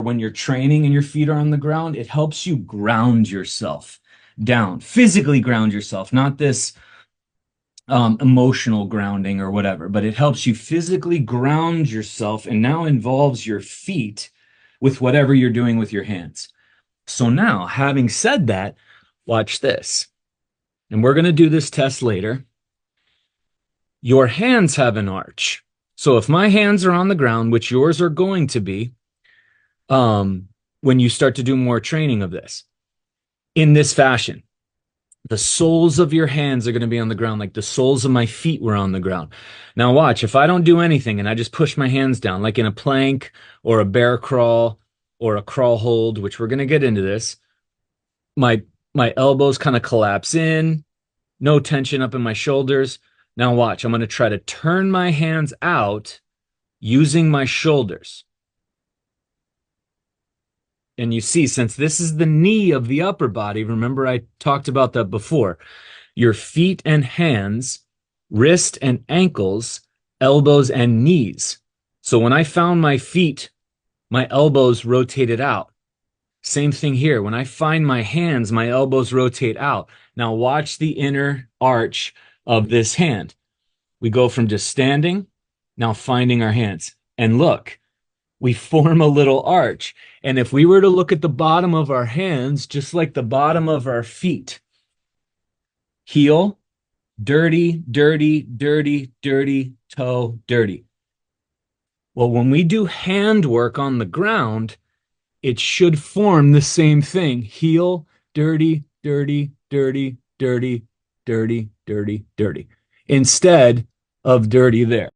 when you're training and your feet are on the ground, it helps you ground yourself down, physically ground yourself, not this emotional grounding or whatever, but it helps you physically ground yourself and now involves your feet with whatever you're doing with your hands. So now, having said that, watch this. And we're going to do this test later. Your hands have an arch. So if my hands are on the ground, which yours are going to be, when you start to do more training of this, in this fashion, the soles of your hands are going to be on the ground like the soles of my feet were on the ground. Now watch, if I don't do anything and I just push my hands down, like in a plank or a bear crawl or a crawl hold, which we're going to get into this, my elbows kind of collapse in, no tension up in my shoulders. Now watch, I'm going to try to turn my hands out using my shoulders. And you see, since this is the knee of the upper body, remember I talked about that before, your feet and hands, wrist and ankles, elbows and knees. So when I found my feet, my elbows rotated out. Same thing here. When I find my hands, my elbows rotate out. Now watch the inner arch of this hand. We go from just standing, now finding our hands. And look, we form a little arch. And if we were to look at the bottom of our hands, just like the bottom of our feet, heel, dirty, dirty, dirty, dirty, toe, dirty. Well, when we do hand work on the ground, it should form the same thing. Heel, dirty, dirty, dirty, dirty, dirty, dirty, dirty, instead of dirty there.